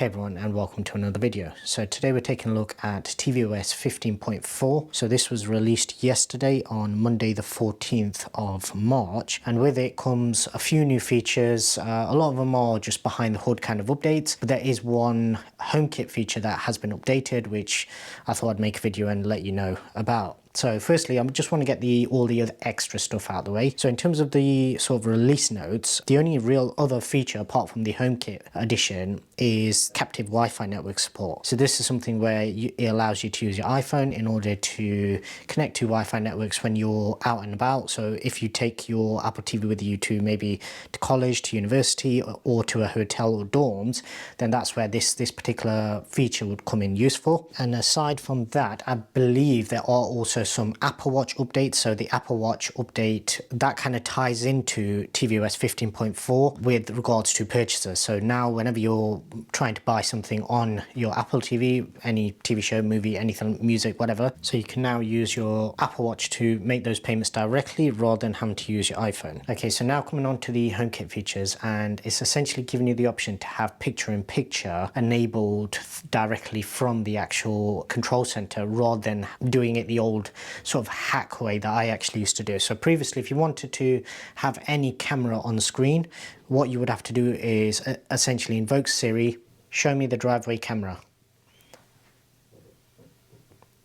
Hey everyone, and welcome to another video. So today we're taking a look at tvOS 15.4. So this was released yesterday on Monday the 14th of March, and with it comes a few new features. A lot of them are just behind the hood kind of updates, but there is one HomeKit feature that has been updated, which I thought I'd make a video and let you know about. So firstly, I just want to get all the other extra stuff out of the way. So in terms of the sort of release notes, the only real other feature apart from the HomeKit edition is captive Wi-Fi network support. So this is something where it allows you to use your iPhone in order to connect to Wi-Fi networks when you're out and about. So if you take your Apple TV with you to maybe to college, to university, or to a hotel or dorms, then that's where this particular feature would come in useful. And aside from that, I believe there are also some Apple Watch updates. So the Apple Watch update that kind of ties into tvOS 15.4 with regards to purchases. So now whenever you're trying to buy something on your Apple TV, any TV show, movie, anything, music, whatever, so you can now use your Apple Watch to make those payments directly rather than having to use your iPhone. Okay, so now coming on to the HomeKit features, and it's essentially giving you the option to have picture-in-picture enabled directly from the actual control center rather than doing it the old sort of hack way that I actually used to do. So previously, if you wanted to have any camera on the screen, what you would have to do is essentially invoke Siri, show me the driveway camera.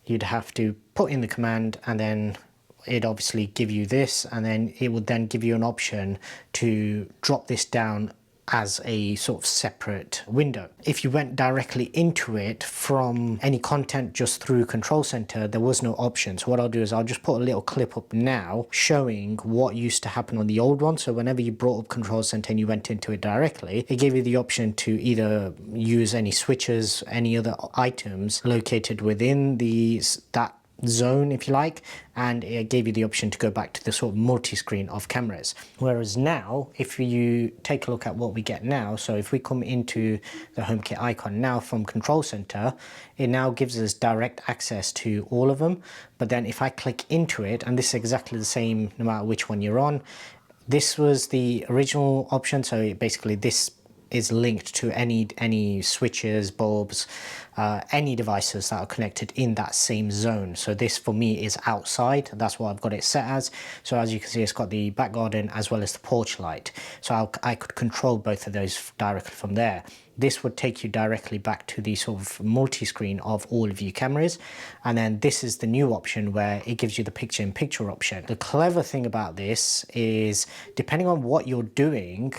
You'd have to put in the command, and then it'd obviously give you this, and then it would then give you an option to drop this down as a sort of separate window. If you went directly into it from any content just through Control Center, there was no option. So what I'll do is I'll just put a little clip up now showing what used to happen on the old one. So whenever you brought up Control Center and you went into it directly, it gave you the option to either use any switches, any other items located within that zone, if you like, and it gave you the option to go back to the sort of multi-screen of cameras. Whereas now, if you take a look at what we get now, so if we come into the HomeKit icon now from Control Center, it now gives us direct access to all of them. But then if I click into it, and this is exactly the same no matter which one you're on, this was the original option. So basically this is linked to any switches, bulbs, any devices that are connected in that same zone. So this for me is outside. That's what I've got it set as. So as you can see, it's got the back garden as well as the porch light. So I could control both of those directly from there. This would take you directly back to the sort of multi-screen of all of your cameras. And then this is the new option where it gives you the picture-in-picture option. The clever thing about this is depending on what you're doing,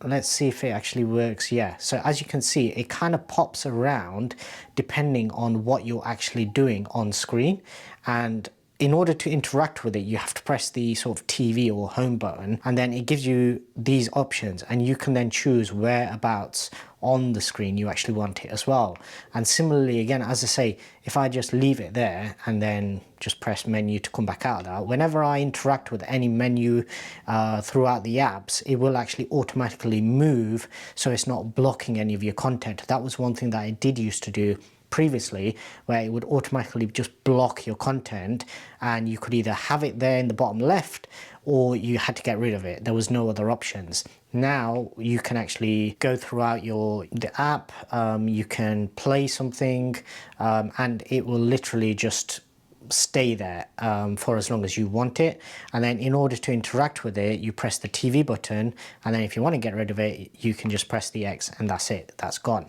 let's see if it actually works. Yeah, so as you can see, it kind of pops around depending on what you're actually doing on screen. And in order to interact with it, you have to press the sort of TV or home button, and then it gives you these options, and you can then choose whereabouts on the screen you actually want it as well. And similarly, again, as I say, if I just leave it there and then just press menu to come back out of that, whenever I interact with any menu throughout the apps, it will actually automatically move, so it's not blocking any of your content. That was one thing that I did used to do previously, where it would automatically just block your content, and you could either have it there in the bottom left or you had to get rid of it. There was no other options. Now you can actually go throughout the app, you can play something, and it will literally just stay there for as long as you want it. And then in order to interact with it, you press the TV button, and then if you want to get rid of it, you can just press the X, and that's it, that's gone.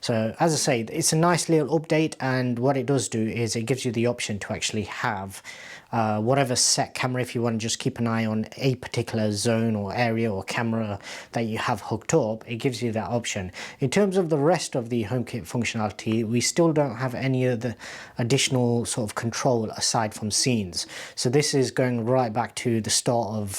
So as I say, it's a nice little update, and what it does do is it gives you the option to actually have whatever set camera, if you want to just keep an eye on a particular zone or area or camera that you have hooked up, it gives you that option. In terms of the rest of the HomeKit functionality, we still don't have any of the additional sort of control aside from scenes. So this is going right back to the start of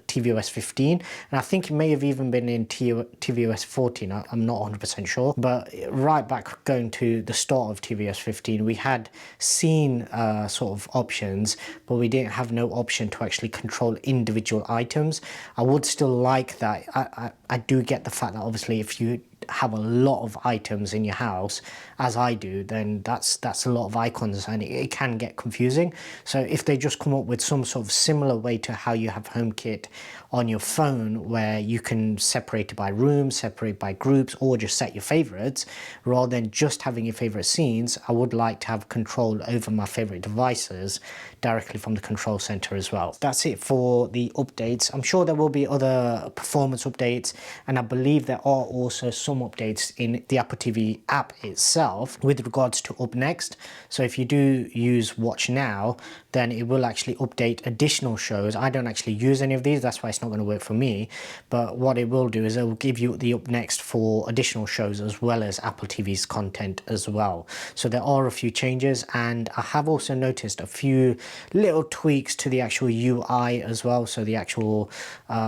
tvOS 15, and I think it may have even been in tvOS 14, I'm not 100% sure, but right back going to the start of tvOS 15, we had scene sort of options, but we didn't have no option to actually control individual items. I would still like that. I do get the fact that obviously if you have a lot of items in your house, as I do, then that's a lot of icons, and it can get confusing. So if they just come up with some sort of similar way to how you have HomeKit on your phone, where you can separate it by rooms, separate by groups, or just set your favorites, rather than just having your favorite scenes, I would like to have control over my favorite devices directly from the control center as well. That's it for the updates. I'm sure there will be other performance updates, and I believe there are also some updates in the Apple TV app itself with regards to Up Next. So if you do use Watch Now, then it will actually update additional shows. I don't actually use any of these, that's why it's not going to work for me. But what it will do is it will give you the Up Next for additional shows as well as Apple TV's content as well. So there are a few changes, and I have also noticed a few little tweaks to the actual UI as well. So the actual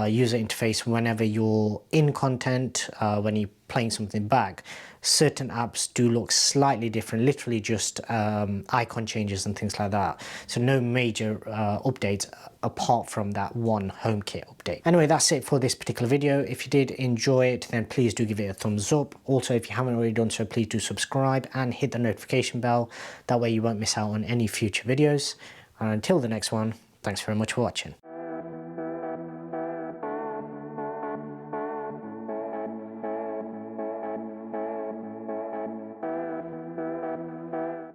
user interface whenever you're in content, when you're playing something back, certain apps do look slightly different, literally just icon changes and things like that. So no major updates apart from that one HomeKit update. Anyway, that's it for this particular video. If you did enjoy it, then please do give it a thumbs up. Also, if you haven't already done so, please do subscribe and hit the notification bell. That way you won't miss out on any future videos. And until the next one, thanks very much for watching.